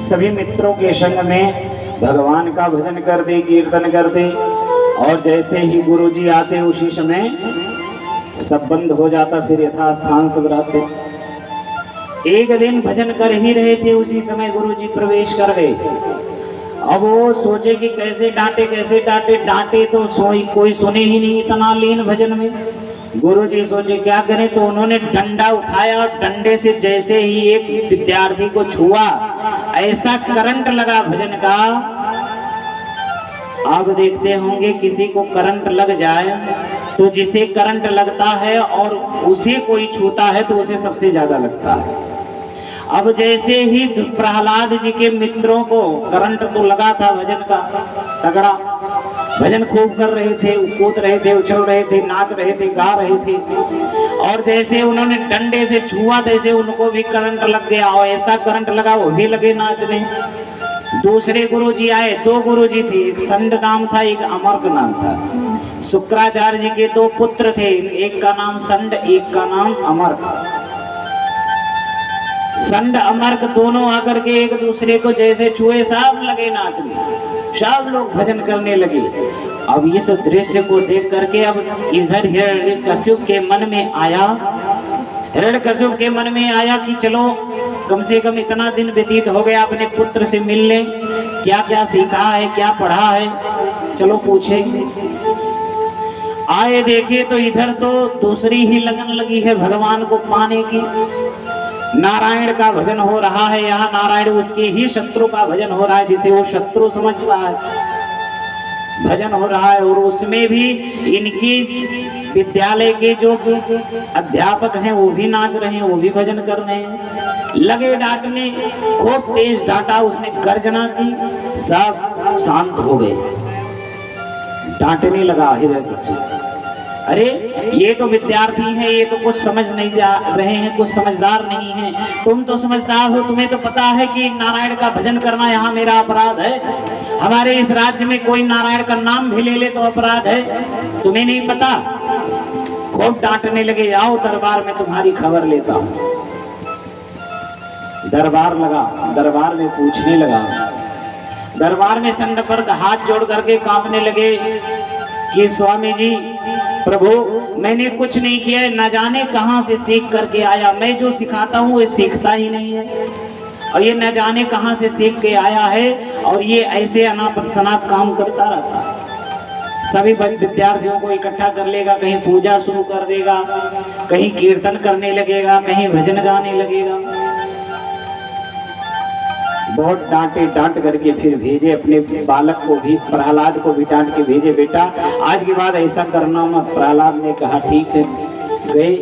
सभी मित्रों के संग में भगवान का भजन करते, कीर्तन करते, और जैसे ही गुरुजी आते उसी समय सब बंद हो जाता, फिर यथास्थान सब रहते। एक दिन भजन कर ही रहे थे, उसी समय गुरुजी प्रवेश कर गए। अब वो सोचे कि कैसे डांटे, कैसे डांटे, डांटे तो कोई सुने ही नहीं, इतना लीन भजन में। गुरुजी सोचे क्या करें, तो उन्होंने डंडा उठाया और डंडे से जैसे ही एक विद्यार्थी को छुआ, ऐसा करंट लगा भजन का। आप देखते होंगे किसी को करंट लग जाए तो जिसे करंट लगता है और उसे कोई छूता है तो उसे सबसे ज्यादा लगता है। अब जैसे ही प्रहलाद जी के मित्रों को करंट तो लगा था भजन का तगड़ा, भजन खूब कर रहे थे, कूद रहे थे, उछल रहे थे, नाच रहे थे, गा रहे थे, और जैसे उन्होंने डंडे से छुआ तैसे उनको भी करंट लग गया, और ऐसा करंट लगा वो भी लगे नाचने। दूसरे गुरुजी आए, दो गुरुजी थे, एक संड नाम था, एक अमर्क नाम था। शुक्राचार्य जी के दो पुत्र थे, एक का नाम संड, एक का नाम अमर्क। संड अमर्क दोनों आकर के एक दूसरे को जैसे छुए, सब लगे नाचने, सब लोग भजन करने लगे। अब इस दृश्य को देख करके अब इधर हिरण्यकश्यप के मन में आया, हिरण्यकश्यप के मन में आया कि चलो कम से कम इतना दिन व्यतीत हो गया, अपने पुत्र से मिल लें, क्या क्या सीखा है, क्या पढ़ा है, चलो पूछे। आए देखे तो इधर तो दूसरी ही लगन लगी है भगवान को पाने की। नारायण का भजन हो रहा है, यहाँ नारायण उसके ही शत्रु का भजन हो रहा है, जिसे वो शत्रु समझता है, भजन हो रहा है। और उसमें भी इनकी विद्यालय के जो अध्यापक हैं वो भी नाच रहे हैं, वो भी भजन कर रहे हैं। लगे डांटने, खूब तेज डांटा उसने, गर्जना की, सब शांत हो गए। डांटने लगा हिरण्यकश्यप, अरे ये तो विद्यार्थी हैं, ये तो कुछ समझ नहीं जा रहे हैं, कुछ समझदार नहीं हैं, तुम तो समझदार हो, तुम्हें तो पता है कि नारायण का भजन करना यहाँ मेरा अपराध है, हमारे इस राज्य में कोई नारायण का नाम भी ले ले तो अपराध है, तुम्हें नहीं पता। खूब डांटने लगे, आओ दरबार में तुम्हारी खबर लेता हूँ। दरबार लगा, दरबार में पूछने लगा, दरबार में संड पर हाथ जोड़ करके कांपने लगे कि स्वामी जी, प्रभु मैंने कुछ नहीं किया है, न जाने कहां से सीख करके आया, मैं जो सिखाता हूँ वो सीखता ही नहीं है, और ये न जाने कहां से सीख के आया है, और ये ऐसे अनाप शनाप काम करता रहता है। सभी विद्यार्थियों को इकट्ठा कर लेगा, कहीं पूजा शुरू कर देगा, कहीं कीर्तन करने लगेगा, कहीं भजन गाने लगेगा। बहुत डांटे, डांट करके फिर भेजे अपने बालक को भी, प्रहलाद को भी डांट के भेजे, बेटा आज के बाद ऐसा करना मत। प्रहलाद ने कहा ठीक है, गए।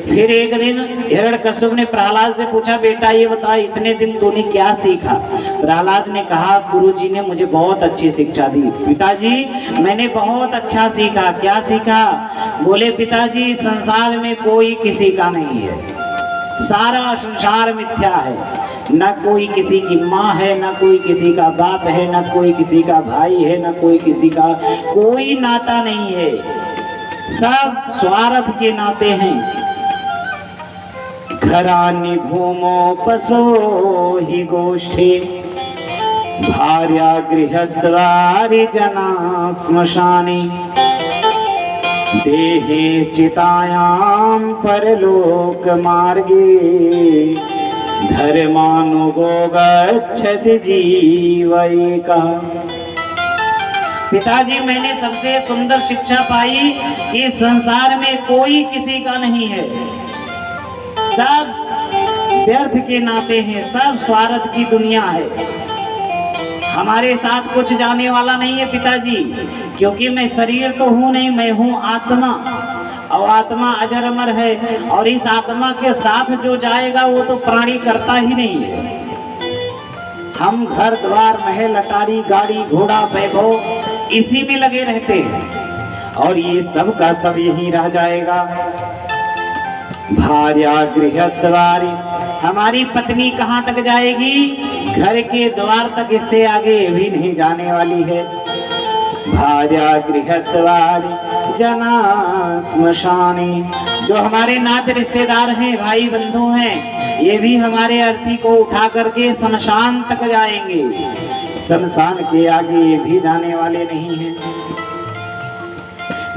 फिर एक दिन हिरण्यकश्यप ने प्रहलाद से पूछा, बेटा ये बता इतने दिन तूने क्या सीखा? प्रहलाद ने कहा, गुरुजी ने मुझे बहुत अच्छी शिक्षा दी। पिताजी मैंने बहुत अच्छा सीखा। क्या सीखा? बोले पिताजी संसार में कोई किसी का नहीं है, सारा संसार मिथ्या है, न कोई किसी की माँ है, न कोई किसी का बाप है, न कोई किसी का भाई है, न कोई किसी का कोई नाता नहीं है, सब स्वार्थ के नाते हैं। घरानी भूमो पसो ही गोष्ठी, भार्या गृहद्वारि जना श्मशानी, देहे चितायाम परलोक मार्गे, धर्मानुगो गच्छति जीवैका। पिताजी मैंने सबसे सुंदर शिक्षा पाई कि संसार में कोई किसी का नहीं है, सब व्यर्थ के नाते हैं, सब स्वार्थ की दुनिया है, हमारे साथ कुछ जाने वाला नहीं है पिताजी, क्योंकि मैं शरीर तो हूँ नहीं, मैं हूँ आत्मा, और आत्मा अजर अमर है, और इस आत्मा के साथ जो जाएगा वो तो प्राणी करता ही नहीं है। हम घर द्वार महल अटारी गाड़ी घोड़ा वैभव इसी में लगे रहते हैं, और ये सब का सब यही रह जाएगा। भार्या गृहद्वारी, हमारी पत्नी कहाँ तक जाएगी? घर के द्वार तक, इससे आगे भी नहीं जाने वाली है। भार्या गृहद्वारी, जना स्मशाने। जो हमारे नाते रिश्तेदार हैं, भाई बंधु हैं, ये भी हमारे अर्थी को उठा करके शमशान तक जाएंगे। शमशान के आगे ये भी जाने वाले नहीं हैं।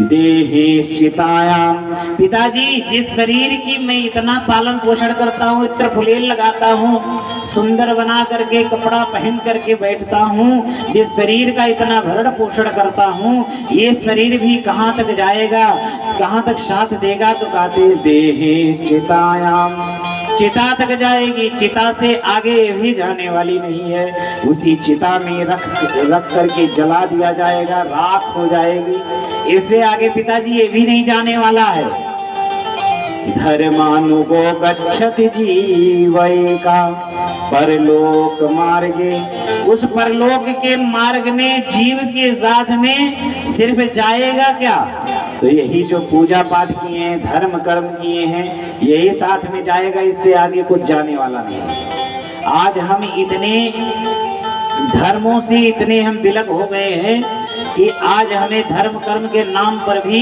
देहेश्चितायाम, पिताजी जिस शरीर की मैं इतना पालन पोषण करता हूँ, इत्र फुलेल लगाता हूँ, सुंदर बना करके कपड़ा पहन करके बैठता हूँ, जिस शरीर का इतना भरण पोषण करता हूँ, ये शरीर भी कहाँ तक जाएगा, कहाँ तक साथ देगा? तो कहते देहेश्चितायाम, चिता तक जाएगी, चिता से आगे भी जाने वाली नहीं है। उसी चिता में रख करके जला दिया जाएगा, राख हो जाएगी। इससे आगे पिताजी ये भी नहीं जाने वाला है। धर्मानुगो गच्छति जीवैका परलोक मार्गे, उस परलोक के मार्ग में जीव के साथ में सिर्फ जाएगा क्या? तो यही जो पूजा पाठ किए हैं, धर्म कर्म किए हैं, यही साथ में जाएगा, इससे आगे कुछ जाने वाला नहीं। आज हम इतने धर्मों से इतने हम विलग हो गए हैं कि आज हमें धर्म कर्म के नाम पर भी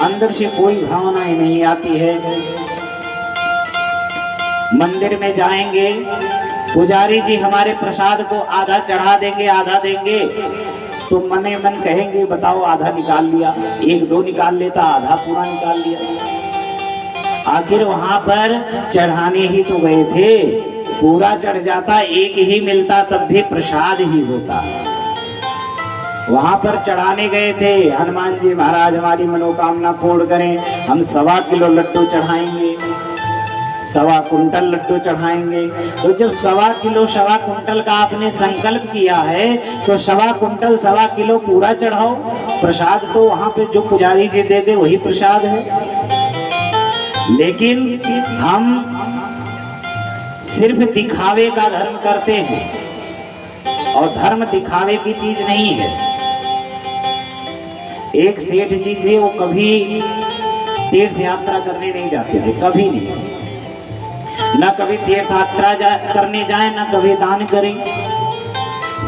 अंदर से कोई भावना ही नहीं आती है। मंदिर में जाएंगे, पुजारी जी हमारे प्रसाद को आधा चढ़ा देंगे, आधा देंगे, तो मने मन कहेंगे बताओ आधा निकाल लिया, एक दो निकाल लेता, आधा पूरा निकाल लिया। आखिर वहां पर चढ़ाने ही तो गए थे, पूरा चढ़ जाता, एक ही मिलता, तब भी प्रसाद ही होता। वहां पर चढ़ाने गए थे, हनुमान जी महाराज हमारी मनोकामना पूर्ण करें, हम 1.25 किलो लड्डू चढ़ाएंगे, 1.25 कुंटल लड्डू चढ़ाएंगे। तो जब 1.25 किलो 1.25 कुंटल का आपने संकल्प किया है, तो 1.25 कुंटल 1.25 किलो पूरा चढ़ाओ। प्रसाद तो वहां पे जो पुजारी जी दे दे वही प्रसाद है। लेकिन हम सिर्फ दिखावे का धर्म करते हैं, और धर्म दिखावे की चीज नहीं है। एक सेठ जी थे, वो कभी तीर्थ यात्रा करने नहीं जाते थे, कभी नहीं, न कभी तीर्थ यात्रा करने जाए, न कभी दान करें।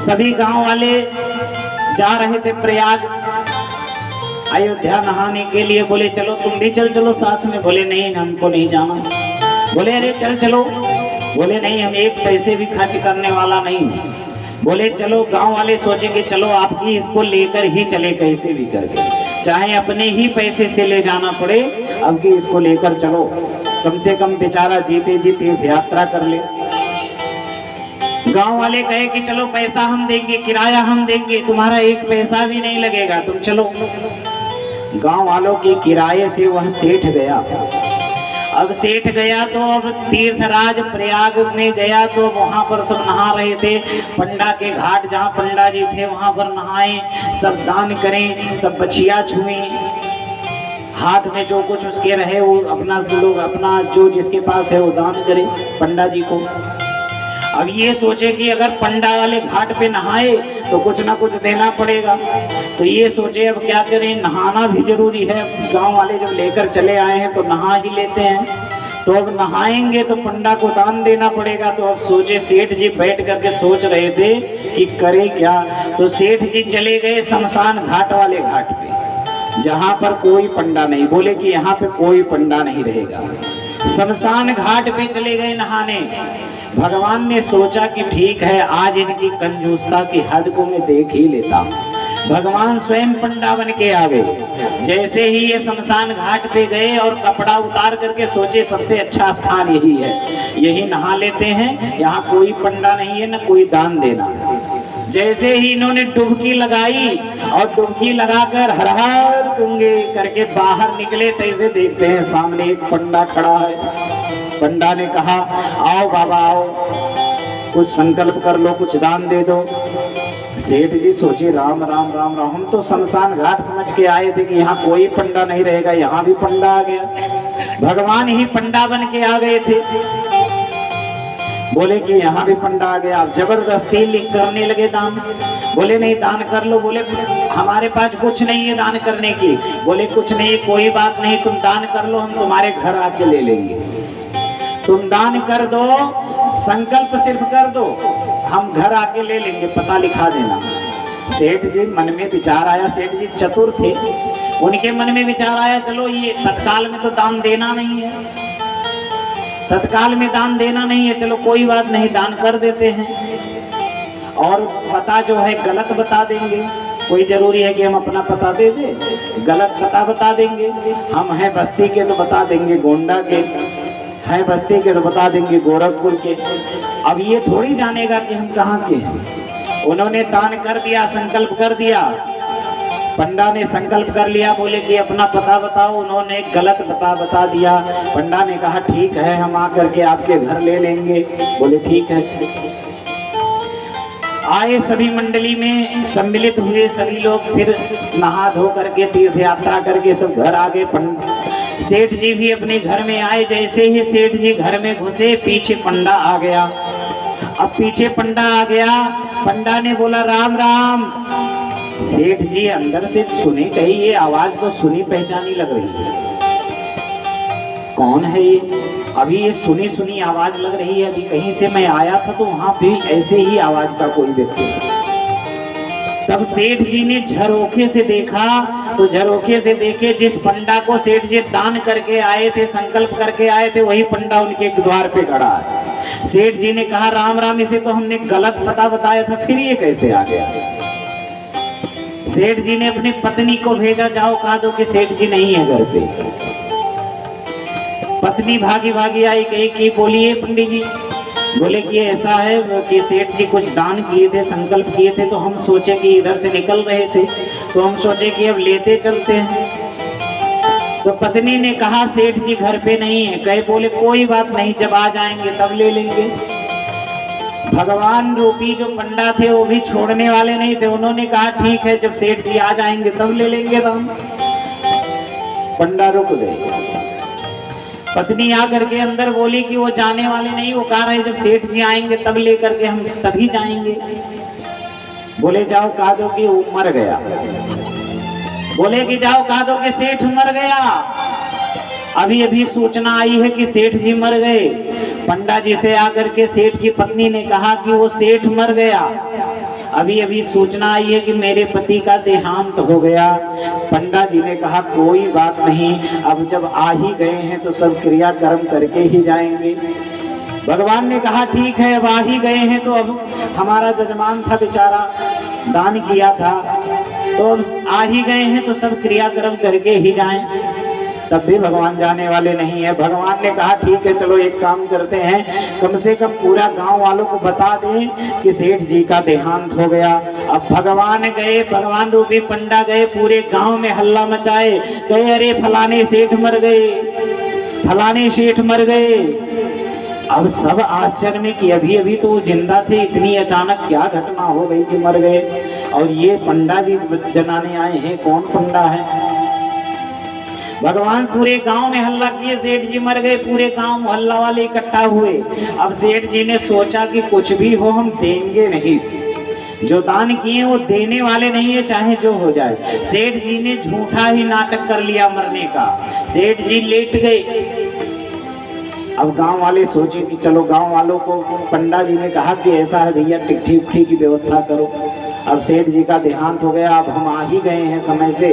सभी गांव वाले जा रहे थे प्रयाग अयोध्या नहाने के लिए, बोले चलो तुम भी चल चलो साथ में, बोले नहीं हमको नहीं जाना। बोले अरे चल चलो, बोले नहीं हम एक पैसे भी खर्च करने वाला नहीं। बोले चलो, गांव वाले सोचेंगे चलो आपकी इसको लेकर ही चले कैसे भी करके, चाहे अपने ही पैसे से ले जाना पड़े, अब की इसको लेकर चलो, कम से कम बेचारा जीते जी तीर्थ यात्रा कर ले। गांव वाले कहे कि चलो पैसा हम देंगे, किराया हम देंगे, तुम्हारा एक पैसा भी नहीं लगेगा, तुम चलो। गांव वालों के किराए से वह सेठ गया। अब सेठ गया तो अब तीर्थराज प्रयाग में गया, तो वहां पर सब नहा रहे थे, पंडा के घाट जहाँ पंडा जी थे वहां पर नहाए, सब दान करें, सब बछिया छुएं, हाथ में जो कुछ उसके रहे वो अपना लोग अपना जो जिसके पास है वो दान करे पंडा जी को। अब ये सोचे कि अगर पंडा वाले घाट पे नहाए तो कुछ ना कुछ देना पड़ेगा, तो ये सोचे अब क्या करें, नहाना भी जरूरी है। गांव वाले जब लेकर चले आए हैं तो नहा ही लेते हैं, तो अब नहाएंगे तो पंडा को दान देना पड़ेगा। तो अब सोचे, सेठ जी बैठ करके सोच रहे थे कि करें क्या। तो सेठ जी चले गए शमशान घाट वाले घाट पे, जहाँ पर कोई पंडा नहीं। बोले कि यहाँ पे कोई पंडा नहीं रहेगा। शमशान घाट पे चले गए नहाने। भगवान ने सोचा कि ठीक है, आज इनकी कंजूसता की हद को मैं देख ही लेता हूँ। भगवान स्वयं पंडा बन के आ गए। जैसे ही ये शमशान घाट पे गए और कपड़ा उतार करके सोचे सबसे अच्छा स्थान यही है, यही नहा लेते हैं, यहाँ कोई पंडा नहीं है, न कोई दान देना। जैसे ही इन्होंने डुबकी लगाई और डुबकी लगाकर हर हर गंगे करके बाहर निकले, तैसे देखते हैं सामने एक पंडा खड़ा है। पंडा ने कहा, आओ बाबा आओ, कुछ संकल्प कर लो, कुछ दान दे दो। सेठ जी सोचे, राम राम राम राम, हम तो शमशान घाट समझ के आए थे कि यहाँ कोई पंडा नहीं रहेगा, यहाँ भी पंडा आ गया। भगवान ही पंडा बन के आ गए थे। बोले कि यहाँ भी पंडा आ गया। आप जबरदस्ती लिख करने लगे दान। बोले नहीं दान कर लो। बोले हमारे पास कुछ नहीं है दान करने की। बोले कुछ नहीं, कोई बात नहीं, तुम दान कर लो, हम तुम्हारे घर आके ले लेंगे। तुम दान कर दो, संकल्प सिर्फ कर दो, हम घर आके ले लेंगे, पता लिखा देना। सेठ जी मन में विचार आया, सेठ जी चतुर थे, उनके मन में विचार आया चलो ये तत्काल में तो दान देना नहीं है, तत्काल में दान देना नहीं है, चलो कोई बात नहीं दान कर देते हैं। और पता जो है गलत बता देंगे, कोई जरूरी है कि हम अपना पता दे दे, गलत पता बता देंगे। हम हैं बस्ती के तो बता देंगे गोंडा के, हैं बस्ती के तो बता देंगे गोरखपुर के। अब ये थोड़ी जानेगा कि हम कहाँ के हैं। उन्होंने दान कर दिया, संकल्प कर दिया, पंडा ने संकल्प कर लिया, बोले कि अपना पता बताओ। उन्होंने गलत पता बता दिया। पंडा ने कहा ठीक है हम आकर के आपके घर ले लेंगे। बोले ठीक है। आए, सभी मंडली में सम्मिलित हुए सभी लोग, फिर नहा धो करके तीर्थ यात्रा करके सब घर आ गए। सेठ जी भी अपने घर में आए। जैसे ही सेठ जी घर में घुसे पीछे पंडा आ गया। अब पीछे पंडा आ गया, पंडा ने बोला राम राम। सेठ जी अंदर से सुने, कही ये आवाज तो सुनी पहचानी लग रही है, कौन है ये? अभी ये सुनी सुनी आवाज लग रही है, अभी कहीं से मैं आया था तो वहां भी ऐसे ही आवाज का कोई व्यक्ति। तब सेठ जी ने झरोखे से देखा, तो झरोखे से देखे जिस पंडा को सेठ जी दान करके आए थे, संकल्प करके आए थे, वही पंडा उनके द्वार पे खड़ा है। सेठ जी ने कहा राम राम, इसे तो हमने गलत पता बताया था, फिर ये कैसे आ गया? सेठ जी ने अपनी पत्नी को भेजा, जाओ कहा दो कि सेठ जी नहीं है घर पे। पत्नी भागी भागी आई, कही कि बोलिए पंडित जी। बोले कि ऐसा है कि सेठ जी कुछ दान किए थे, संकल्प किए थे, तो हम सोचे कि इधर से निकल रहे थे तो हम सोचे कि अब लेते चलते हैं। तो पत्नी ने कहा सेठ जी घर पे नहीं है। कहे बोले कोई बात नहीं, जब आ जाएंगे तब ले लेंगे। भगवान रूपी जो पंडा थे वो भी छोड़ने वाले नहीं थे। उन्होंने कहा ठीक है, जब सेठ जी आ जाएंगे तब ले लेंगे दान। पंडा रुक गए। पत्नी आकर के अंदर बोली कि वो जाने वाले नहीं, वो कह रहे जब सेठ जी आएंगे तब लेकर के हम तभी जाएंगे। बोले जाओ कह दो कि वो मर गया। बोले कि जाओ कह दो कि सेठ मर गया, अभी अभी सूचना आई है कि सेठ जी मर गए। पंडा जी से आकर के सेठ की पत्नी ने कहा कि वो सेठ मर गया, अभी अभी सूचना आई है कि मेरे पति का देहांत हो गया। पंडा जी ने कहा कोई बात नहीं, अब जब आ ही गए हैं तो सब क्रियाक्रम करके ही जाएंगे। भगवान ने कहा ठीक है, अब आ ही गए हैं तो अब हमारा जजमान था बेचारा, दान किया था, तो अब आ ही गए हैं तो सब क्रियाक्रम करके ही जाएं। तब भी भगवान जाने वाले नहीं है। भगवान ने कहा ठीक है चलो एक काम करते हैं, कम से कम पूरा गांव वालों को बता दें कि सेठ जी का देहांत हो गया। अब भगवान गए, भगवान रूपी पंडा गए, पूरे गांव में हल्ला मचाए, कहे अरे फलाने सेठ मर गए, फलाने सेठ मर गए। अब सब आश्चर्य में कि अभी अभी तो वो जिंदा थे, इतनी अचानक क्या घटना हो गई कि मर गए। और ये पंडा जी जनाने आए हैं, कौन पंडा है? भगवान पूरे गांव में हल्ला किए, सेठ जी मर गए, पूरे गांव मोहल्ला वाले इकट्ठा हुए। अब सेठ जी ने सोचा कि कुछ भी हो हम देंगे नहीं, जो दान किए वो देने वाले नहीं है, चाहे जो हो जाए। सेठ जी ने झूठा ही नाटक कर लिया मरने का, सेठ जी लेट गए। अब गांव वाले सोचे कि चलो, गांव वालों को पंडा जी ने कहा कि ऐसा है भैया टिकठी उठी की व्यवस्था करो, अब सेठ जी का देहांत हो गया, अब हम आ ही गए हैं समय से,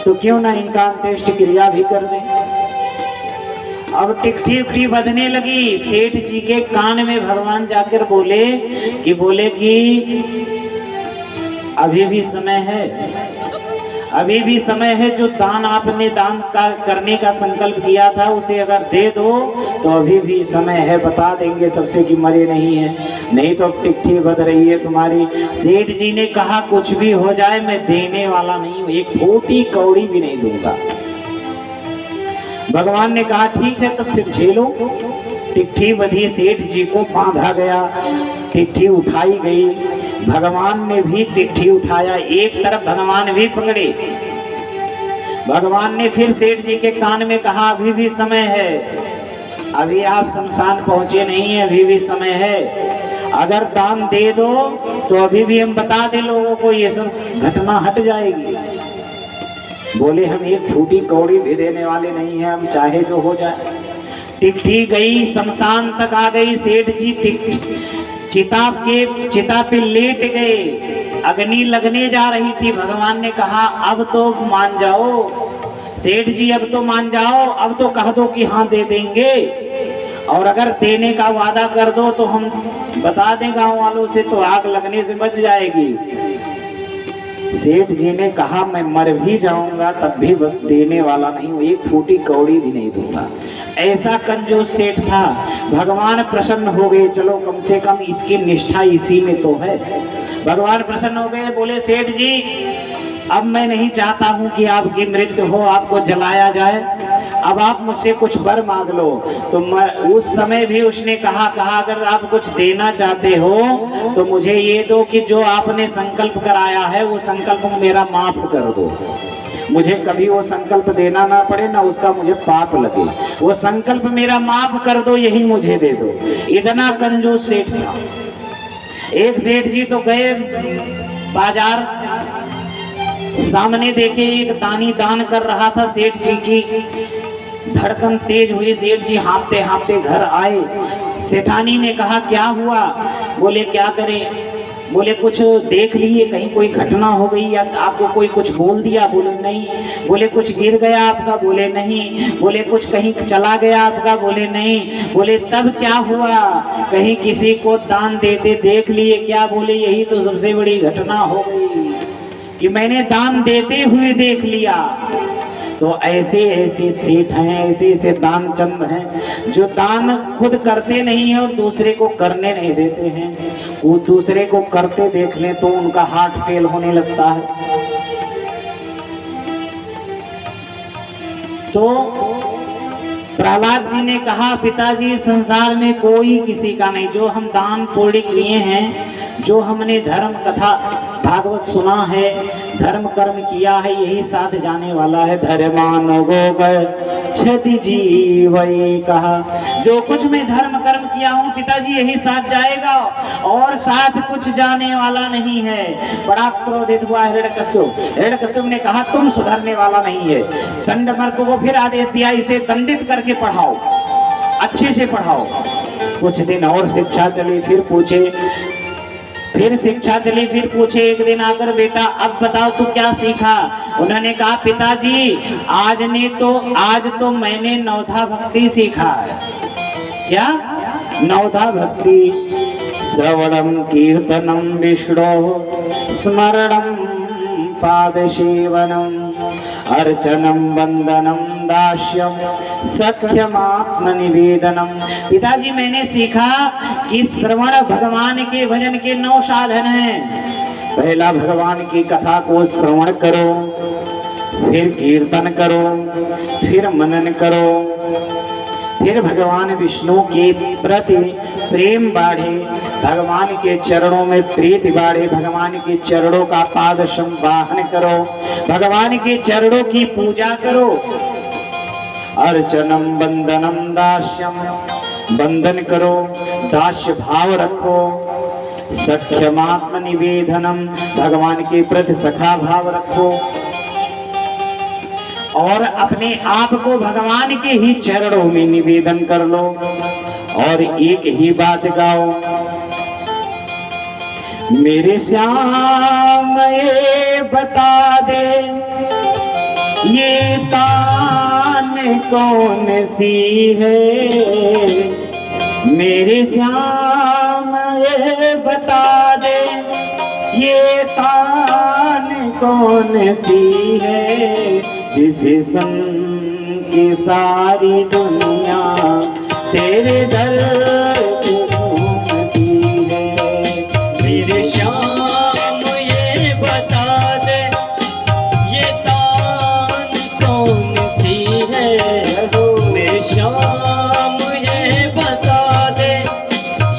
तो क्यों ना इनका अंत्येष्टि क्रिया भी कर दें। अब टिकठी उठी बजने लगी। सेठ जी के कान में भगवान जाकर बोले कि अभी भी समय है, अभी भी समय है, जो दान आपने दान का करने का संकल्प किया था उसे अगर दे दो तो अभी भी समय है, बता देंगे सबसे कि मरे नहीं है, नहीं तो टिकठी बज रही है तुम्हारी। सेठ जी ने कहा कुछ भी हो जाए मैं देने वाला नहीं हूँ, एक छोटी कौड़ी भी नहीं दूंगा। भगवान ने कहा ठीक है, तो फिर झेलो। टिकठी बधी, सेठ जी को बांधा गया, टिकठी उठाई गई, भगवान ने भी टिकठी उठाया, एक तरफ भगवान भी पकड़े। भगवान ने फिर सेठ जी के कान में कहा अभी भी समय है, अभी आप शमशान पहुंचे नहीं है, अभी भी समय है, अगर दान दे दो तो अभी भी हम बता दें लोगों को, ये सब घटना हट जाएगी। बोले हम एक फूटी कौड़ी भी देने वाले नहीं है, हम चाहे जो हो जाए। टिकठी गई, शमशान तक आ गई। सेठ जी चिता पे लेट गए, अग्नि लगने जा रही थी। भगवान ने कहा अब तो मान जाओ सेठ जी, अब तो मान जाओ, अब तो कह दो कि हाँ दे देंगे, और अगर देने का वादा कर दो तो हम बता दें गांव वालों से, तो आग लगने से बच जाएगी। सेठ जी ने कहा मैं मर भी जाऊंगा तब भी देने वाला नहीं हूं, एक फूटी कौड़ी भी नहीं दूंगा। ऐसा कंजूस सेठ था। भगवान प्रसन्न हो गए, चलो कम से कम इसकी निष्ठा इसी में तो है। भगवान प्रसन्न हो गए, बोले सेठ जी अब मैं नहीं चाहता हूं कि आपकी मृत्यु हो, आपको जलाया जाए, अब आप मुझसे कुछ वर मांग लो। तो उस समय भी उसने कहा अगर आप कुछ देना चाहते हो तो मुझे ये दो कि जो आपने संकल्प कराया है वो संकल्प मेरा माफ कर दो, मुझे कभी वो संकल्प देना ना पड़े, ना उसका मुझे पाप लगे, वो संकल्प मेरा माफ कर दो, यही मुझे दे दो। इतना कंजूस सेठ था। एक सेठ जी तो गए बाजार, सामने देखे एक दानी दान कर रहा था। सेठ जी की धड़कन तेज हुई, सेठ जी हाँफते हाँफते घर आए। सेठानी ने कहा क्या हुआ? बोले क्या करें, बोले कुछ देख लिए, कहीं कोई घटना हो गई या आपको कोई कुछ बोल दिया? बोले नहीं। बोले कुछ गिर गया आपका? बोले नहीं। बोले कुछ कहीं चला गया आपका? बोले नहीं। बोले तब क्या हुआ? कहीं किसी को दान देते देख लिए क्या? बोले यही तो सबसे बड़ी घटना हो गई कि मैंने दान देते हुए देख लिया। तो ऐसे ऐसे सेठ हैं, ऐसे ऐसे दानचंद हैं जो दान खुद करते नहीं है और दूसरे को करने नहीं देते हैं। वो दूसरे को करते देख लें तो उनका हार्ट फेल होने लगता है। तो प्रहलाद जी ने कहा पिताजी संसार में कोई किसी का नहीं, जो हम दान पुण्य किए हैं, जो हमने धर्म कथा भागवत सुना है, धर्म कर्म किया है, यही साथ जाने वाला है। धर्मानो क्षति जीवई कहा, जो कुछ मैं धर्म कर्म किया हूँ पिताजी यही साथ जाएगा और साथ कुछ जाने वाला नहीं है। बड़ा क्रोधित हुआ हिरण्यकश्यप। हिरण्यकश्यप ने कहा तुम सुधरने वाला नहीं है। संडमर्क को फिर आदेश दिया इसे दंडित करके पढ़ाओ, अच्छे से पढ़ाओ। कुछ दिन और शिक्षा चली, फिर पूछे, फिर शिक्षा चली, फिर पूछे एक दिन आकर बेटा अब बताओ तू क्या सीखा? उन्होंने कहा पिताजी आज तो मैंने नवधा भक्ति सीखा है। क्या? नवधा भक्ति। श्रवणम कीर्तनम विष्णु स्मरणम पादसेवनम अर्चनम वंदनम दास्यम सख्यमात्मनिवेदनम। पिताजी मैंने सीखा कि श्रवण भगवान के भजन के 9 साधन हैं। पहला भगवान की कथा को श्रवण करो, फिर कीर्तन करो, फिर मनन करो, फिर भगवान विष्णु के प्रति प्रेम बाढ़े, भगवान के चरणों में प्रीति बाढ़े, भगवान के चरणों का पाद संवाहन करो, भगवान के चरणों की पूजा करो। अर्चनम वंदनम दास्यम, वंदन करो, दास्य भाव रखो। सख्यमात्म निवेदनम, भगवान के प्रति सखा भाव रखो और अपने आप को भगवान के ही चरणों में निवेदन कर लो। और एक ही बात गाओ, मेरे श्याम ये बता दे ये तान कौन सी है? मेरे श्याम ये बता दे ये तान कौन सी है? जिसे सुन के सारी दुनिया तेरे दर को घूमती है। मेरे श्याम ये बता दे ये तान कौन सी है? मेरे श्याम ये बता दे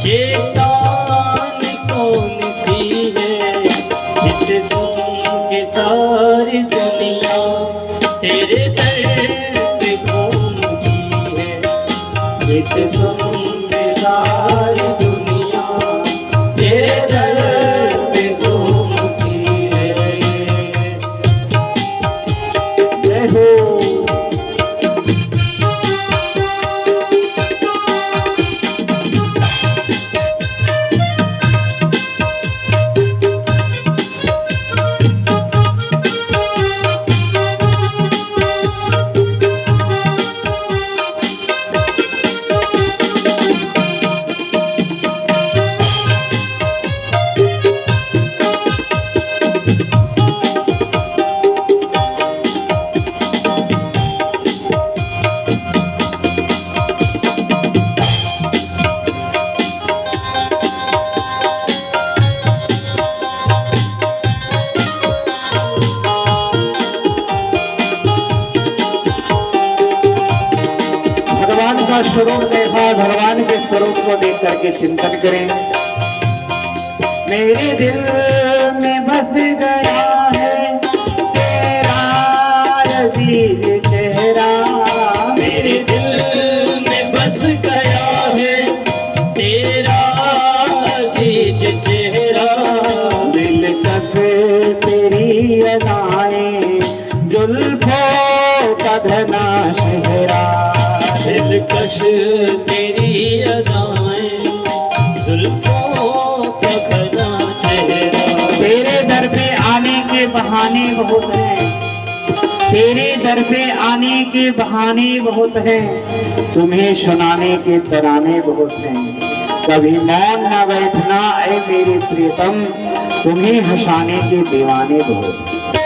ये तान कौन सी है? जिसे सुन के सारी दुनिया तेरे दर पे घूमती है। जिसे सुन के सारी स्वरूप को देख करके चिंतन करें। मेरे दिल में बस गया है तेरा अजीज चेहरा, मेरे दिल में बस गया है तेरा अजीज चेहरा, दिलकश तेरी अदाएं जुल्फों का घना शहरा, दिलकश तेरी अदाएं जुल्फों का घना चेहरा। तेरे दर पे आने के बहाने बहुत हैं, तेरे दर पे आने के बहाने बहुत हैं, तुम्हें सुनाने के तराने बहुत हैं। कभी मौन न बैठना ऐ मेरे प्रियतम, तुम्हें हंसाने के दीवाने बहुत।